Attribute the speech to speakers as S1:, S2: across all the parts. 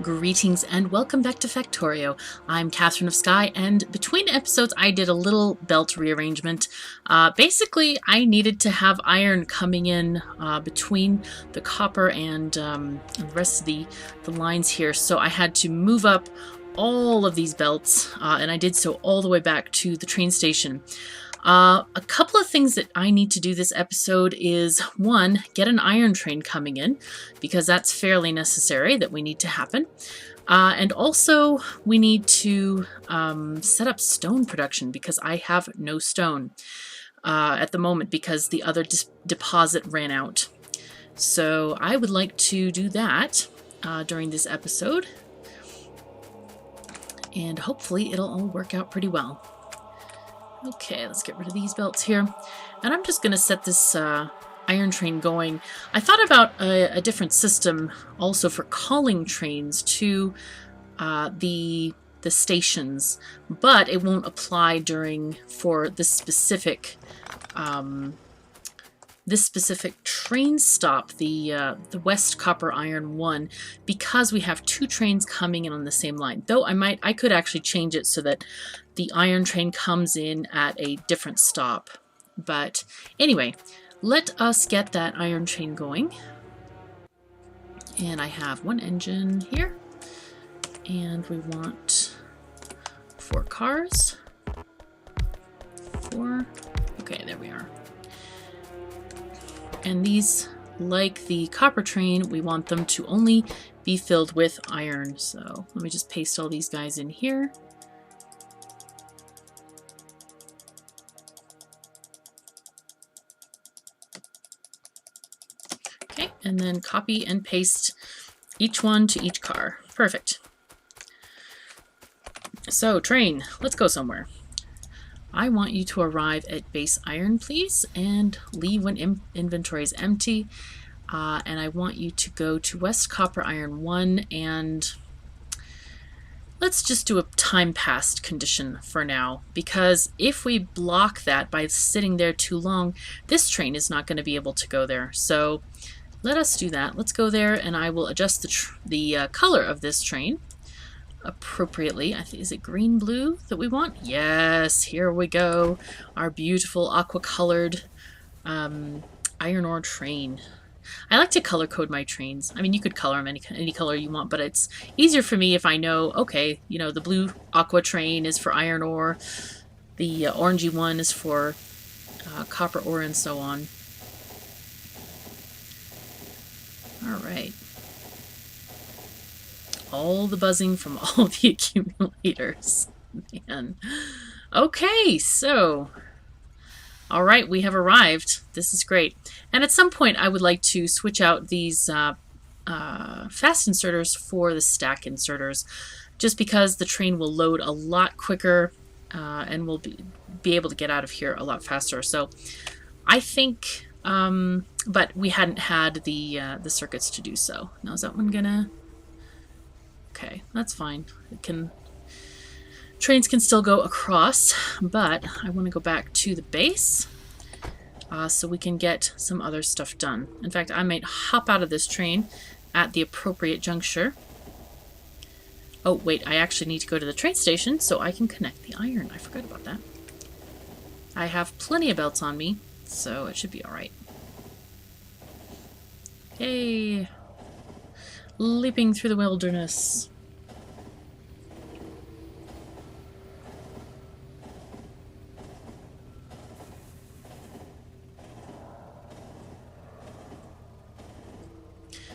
S1: Greetings and welcome back to Factorio. I'm KatherineOfSky, and between episodes I did a little belt rearrangement. Basically, I needed to have iron coming in between the copper and the rest of the lines here, so I had to move up all of these belts, and I did so all the way back to the train station. A couple of things that I need to do this episode is, one, get an iron train coming in, because that's fairly necessary that we need to happen. And also, we need to set up stone production, because I have no stone at the moment, because the other deposit ran out. So I would like to do that during this episode, and hopefully it'll all work out pretty well. Okay, let's get rid of these belts here. And I'm just going to set this iron train going. I thought about a different system also for calling trains to the stations, but it won't apply for this specific train stop, the West Copper Iron 1, because we have two trains coming in on the same line. Though I could actually change it so that the iron train comes in at a different stop. But anyway, let us get that iron train going. And I have one engine here, and we want 4 cars. 4. Okay, there we are. And these, like the copper train, we want them to only be filled with iron. So let me just paste all these guys in here. Okay, and then copy and paste each one to each car. Perfect. So, train, let's go somewhere. I want you to arrive at base iron, please, and leave when inventory is empty. And I want you to go to West Copper Iron 1, and let's just do a time passed condition for now, because if we block that by sitting there too long, this train is not going to be able to go there. So let us do that. Let's go there, and I will adjust the color of this train appropriately. I think, is it green blue that we want? Yes, here we go. Our beautiful aqua colored iron ore train. I like to color code my trains. I mean, you could color them any color you want, but it's easier for me if I know, okay, you know, the blue aqua train is for iron ore, the orangey one is for copper ore, and so on. All right. All the buzzing from all the accumulators. Man. Okay, so... Alright, we have arrived. This is great. And at some point I would like to switch out these fast inserters for the stack inserters, just because the train will load a lot quicker and we'll be able to get out of here a lot faster. So I think... but we hadn't had the circuits to do so. Now is that one gonna... Okay, that's fine. Trains can still go across, but I want to go back to the base so we can get some other stuff done. In fact, I might hop out of this train at the appropriate juncture. Oh, wait, I actually need to go to the train station so I can connect the iron. I forgot about that. I have plenty of belts on me, so it should be alright. Yay! Leaping through the wilderness.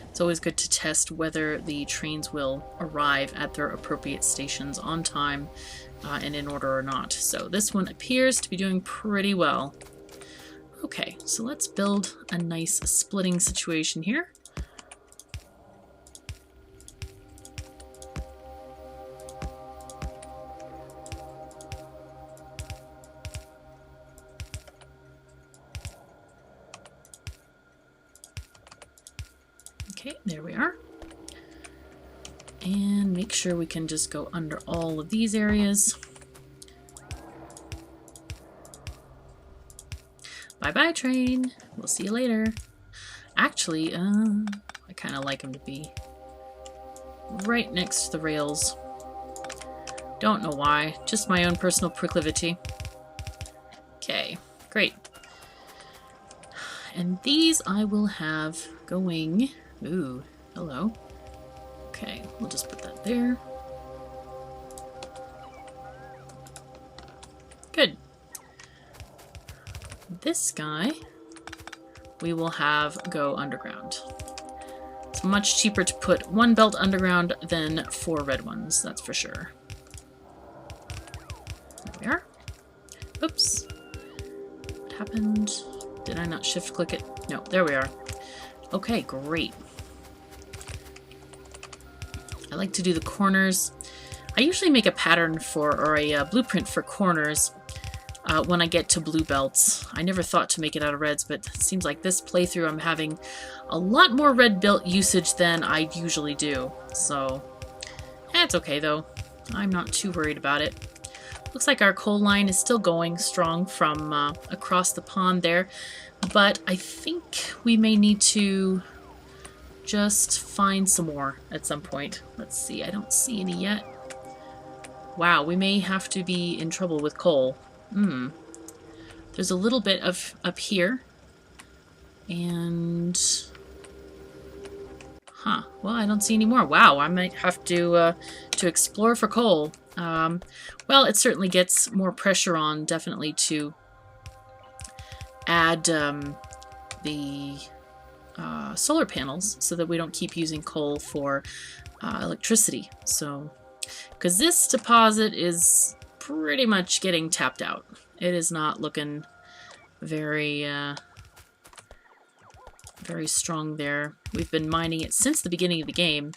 S1: It's always good to test whether the trains will arrive at their appropriate stations on time and in order or not. So this one appears to be doing pretty well. Okay, so let's build a nice splitting situation here. Okay, there we are. And make sure we can just go under all of these areas. Bye-bye, train. We'll see you later. Actually, I kind of like them to be right next to the rails. Don't know why, just my own personal proclivity. Okay, great. And these I will have going... Ooh, hello. Okay, we'll just put that there. Good. This guy we will have go underground. It's much cheaper to put one belt underground than 4 red ones, that's for sure. There we are. Oops. What happened? Did I not shift click it? No, there we are. Okay, great. I like to do the corners. I usually make a pattern for, or a blueprint for corners when I get to blue belts. I never thought to make it out of reds, but it seems like this playthrough I'm having a lot more red belt usage than I usually do. So, it's okay though. I'm not too worried about it. Looks like our coal line is still going strong from across the pond there, but I think we may need to just find some more at some point. Let's see, I don't see any yet. Wow, we may have to be in trouble with coal. There's a little bit of up here. And... Huh. Well, I don't see any more. Wow, I might have to explore for coal. Well, it certainly gets more pressure on, definitely, to add the solar panels so that we don't keep using coal for electricity. So, because this deposit is pretty much getting tapped out. It is not looking very, very strong there. We've been mining it since the beginning of the game,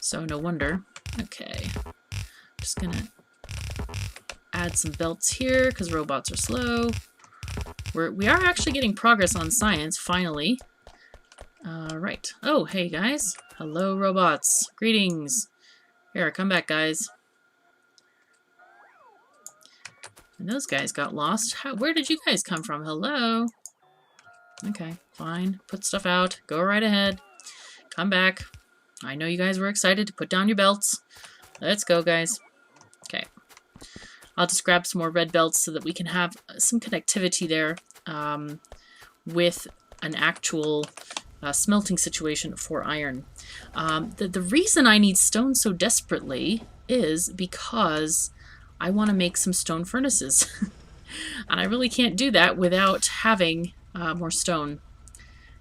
S1: so no wonder. Okay, just gonna add some belts here because robots are slow. We are actually getting progress on science, finally. Right. Oh, hey guys. Hello, robots. Greetings. Here, come back, guys. And those guys got lost. Where did you guys come from? Hello? Okay, fine. Put stuff out. Go right ahead. Come back. I know you guys were excited to put down your belts. Let's go, guys. Okay. I'll just grab some more red belts so that we can have some connectivity there with an actual smelting situation for iron. The reason I need stone so desperately is because I want to make some stone furnaces. And I really can't do that without having more stone.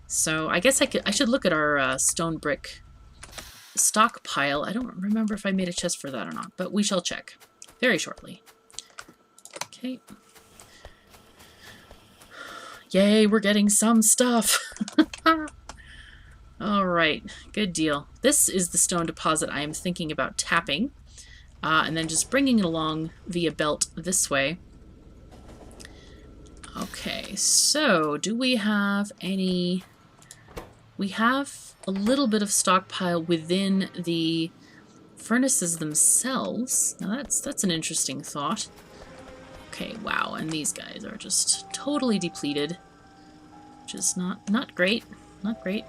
S1: So I guess I should look at our stone brick stockpile. I don't remember if I made a chest for that or not, but we shall check very shortly. Okay. Yay, we're getting some stuff. Alright, good deal. This is the stone deposit I am thinking about tapping. And then just bringing it along via belt this way. Okay, so do we have any... We have a little bit of stockpile within the furnaces themselves. Now that's an interesting thought. Okay, wow, and these guys are just totally depleted. Which is not great. Not great.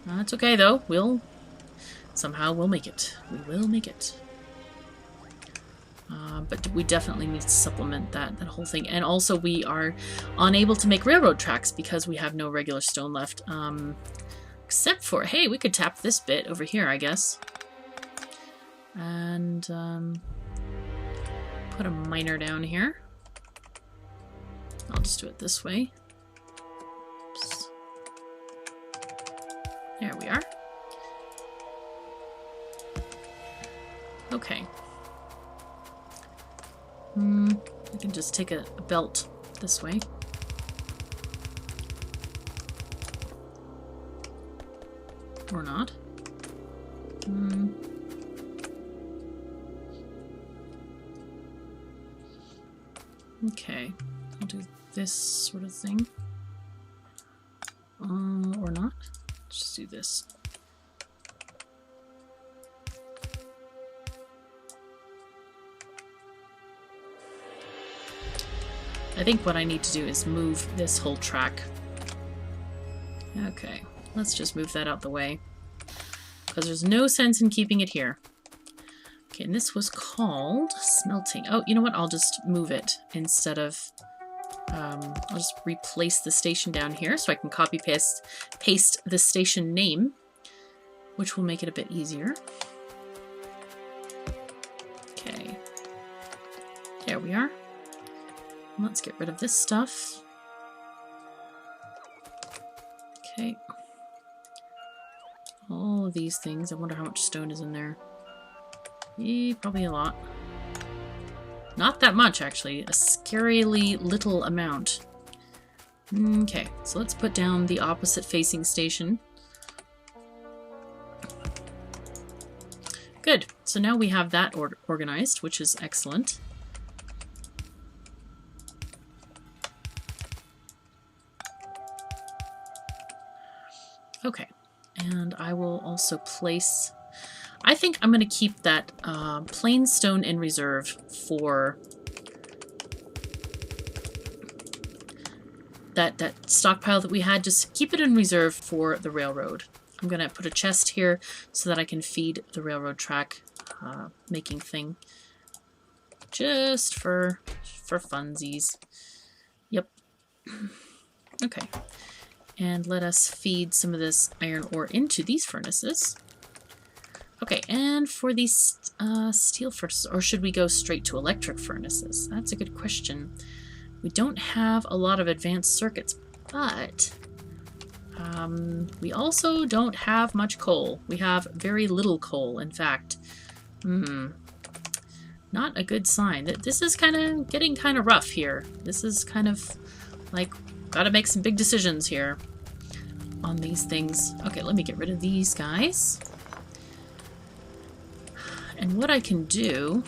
S1: That's okay though. Somehow we'll make it. We will make it. But we definitely need to supplement that whole thing. And also we are unable to make railroad tracks because we have no regular stone left. Except for, hey, we could tap this bit over here, I guess. And put a miner down here. I'll just do it this way. Oops. There we are. Okay. I can just take a belt this way. Or not. Okay. I'll do this sort of thing. Or not. Just do this. I think what I need to do is move this whole track. Okay, let's just move that out the way. because there's no sense in keeping it here. Okay, and this was called smelting. Oh, you know what? I'll just move it instead of... I'll just replace the station down here so I can copy paste the station name, which will make it a bit easier. Okay. There we are. Let's get rid of this stuff. Okay. All of these things. I wonder how much stone is in there. Probably a lot. Not that much, actually. A scarily little amount. Okay, so let's put down the opposite facing station. Good. So now we have that organized, which is excellent. Okay, and I will also place... I think I'm going to keep that plain stone in reserve for that stockpile that we had. Just keep it in reserve for the railroad. I'm going to put a chest here so that I can feed the railroad track making thing. Just for funsies. Yep. Okay. And let us feed some of this iron ore into these furnaces. Okay, and for these steel furnaces, or should we go straight to electric furnaces? That's a good question. We don't have a lot of advanced circuits, but we also don't have much coal. We have very little coal, in fact. Not a good sign. This is kind of getting kind of rough here. This is kind of like, gotta make some big decisions here on these things. Okay, let me get rid of these guys. And what I can do...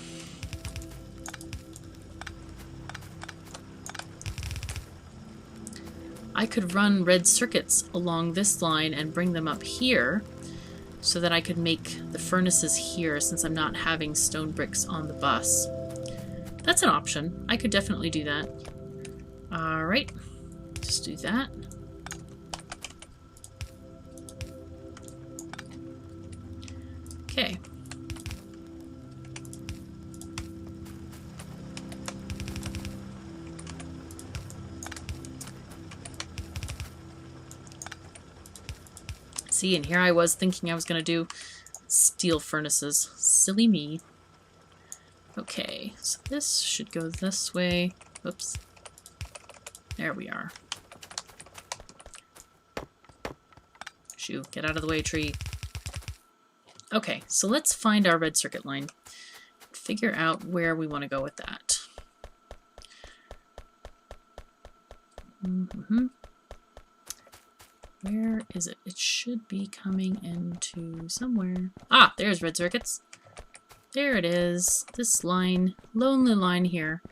S1: I could run red circuits along this line and bring them up here so that I could make the furnaces here since I'm not having stone bricks on the bus. That's an option. I could definitely do that. Alright. Just do that. Okay. See, and here I was thinking I was going to do steel furnaces. Silly me. Okay, so this should go this way. Oops. There we are. Shoot, get out of the way, tree. Okay, so let's find our red circuit line. Figure out where we want to go with that. Where is it? It should be coming into somewhere. Ah, there's red circuits. There it is. This line, lonely line here.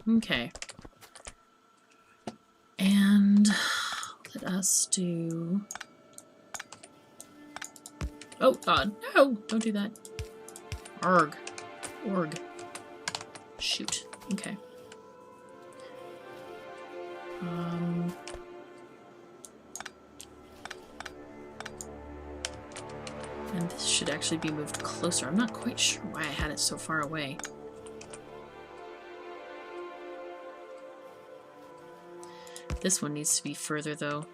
S1: Okay. And let us do... Oh, God. No! Don't do that. Arg. Org. Shoot. Okay. And this should actually be moved closer. I'm not quite sure why I had it so far away. This one needs to be further, though.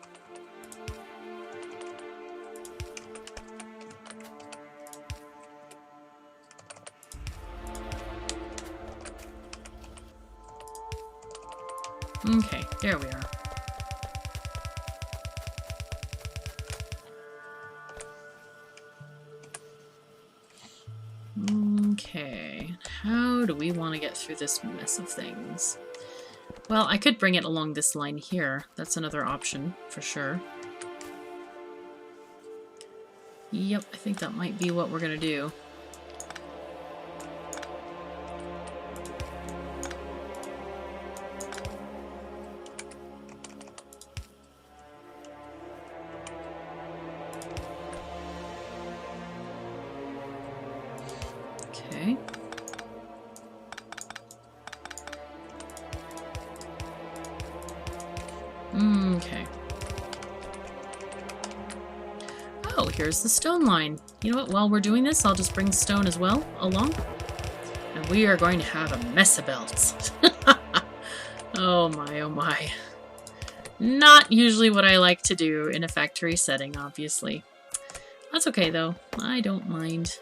S1: Okay, there we are. Okay, how do we want to get through this mess of things? Well, I could bring it along this line here. That's another option, for sure. Yep, I think that might be what we're gonna do. Okay. Okay. Oh, here's the stone line. You know what? While we're doing this, I'll just bring stone as well along. And we are going to have a mess of belts. Oh my, oh my. Not usually what I like to do in a factory setting, obviously. That's okay, though. I don't mind.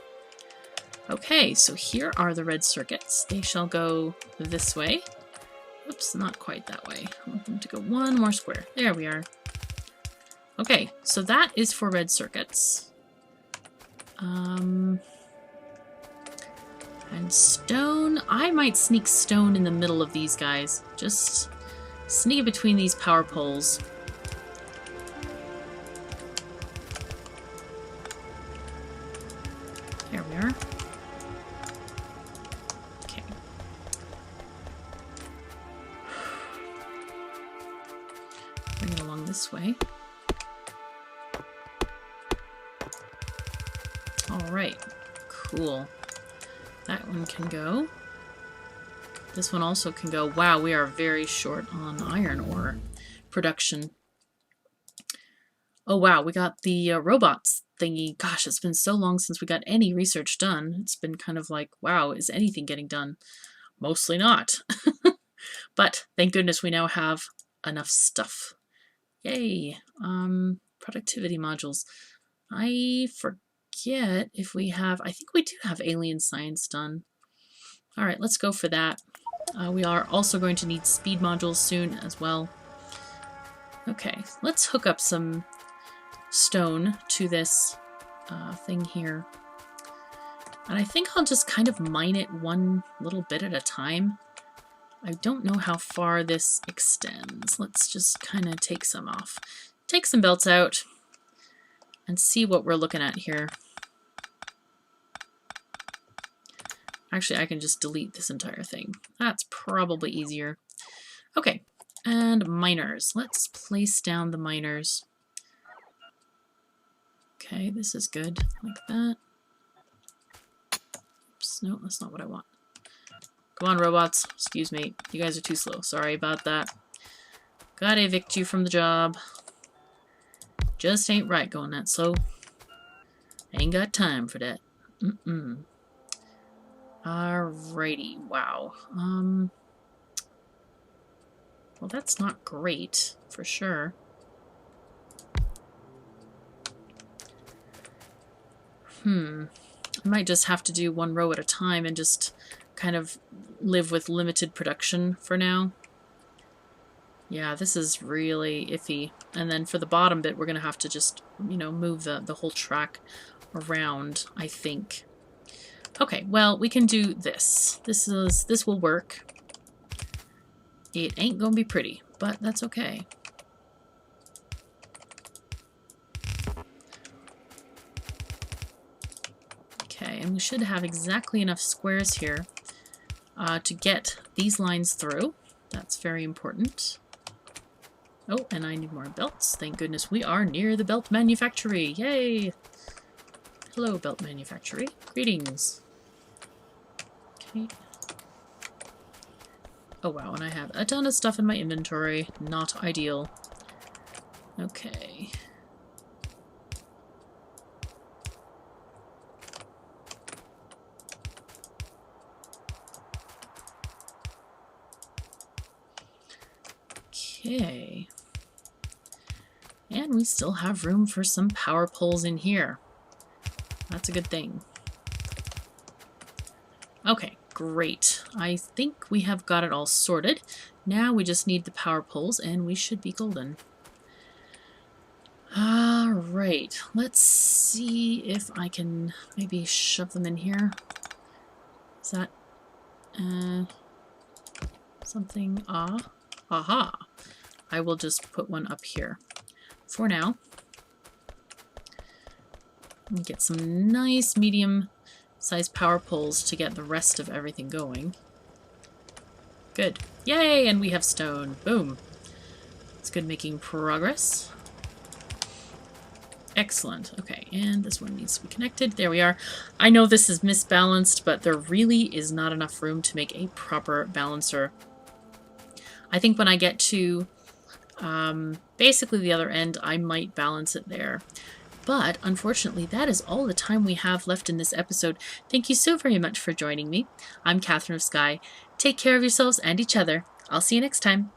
S1: Okay, so here are the red circuits. They shall go this way. Oops, not quite that way. I want them to go one more square. There we are. Okay, so that is for red circuits. And stone. I might sneak stone in the middle of these guys. Just sneak between these power poles. There we are. Okay. Bring it along this way. Alright. Cool. That one can go. This one also can go. Wow, we are very short on iron ore production. Oh wow, we got the robots thingy. Gosh, it's been so long since we got any research done. It's been kind of like, wow, is anything getting done? Mostly not. But thank goodness we now have enough stuff. Yay. Productivity modules. I forget if we have... I think we do have alien science done. Alright, let's go for that. We are also going to need speed modules soon as well. Okay, let's hook up some stone to this thing here. And I think I'll just kind of mine it one little bit at a time. I don't know how far this extends. Let's just kind of take some off. Take some belts out and see what we're looking at here. Actually, I can just delete this entire thing. That's probably easier. Okay, and miners. Let's place down the miners. Okay, this is good. Like that. Oops, no, that's not what I want. Come on, robots. Excuse me. You guys are too slow. Sorry about that. Gotta evict you from the job. Just ain't right going that slow. Ain't got time for that. Alrighty. Wow. Well, that's not great, for sure. I might just have to do one row at a time and just kind of live with limited production for now. Yeah, this is really iffy. And then for the bottom bit, we're going to have to just, you know, move the whole track around, I think. Okay, well, we can do this. This will work. It ain't gonna be pretty, but that's okay. Okay, and we should have exactly enough squares here to get these lines through. That's very important. Oh, and I need more belts. Thank goodness we are near the belt manufactory. Yay! Hello, belt manufactory. Greetings. Okay. Oh wow, and I have a ton of stuff in my inventory. Not ideal. Okay. Okay. And we still have room for some power poles in here. That's a good thing. Okay, great. I think we have got it all sorted. Now we just need the power poles and we should be golden. Alright, let's see if I can maybe shove them in here. Is that something? Aha! I will just put one up here for now. And get some nice medium-sized power poles to get the rest of everything going. Good. Yay! And we have stone. Boom. It's good making progress. Excellent. Okay, and this one needs to be connected. There we are. I know this is misbalanced, but there really is not enough room to make a proper balancer. I think when I get to basically the other end, I might balance it there. But unfortunately, that is all the time we have left in this episode. Thank you so very much for joining me. I'm Katherine of Sky. Take care of yourselves and each other. I'll see you next time.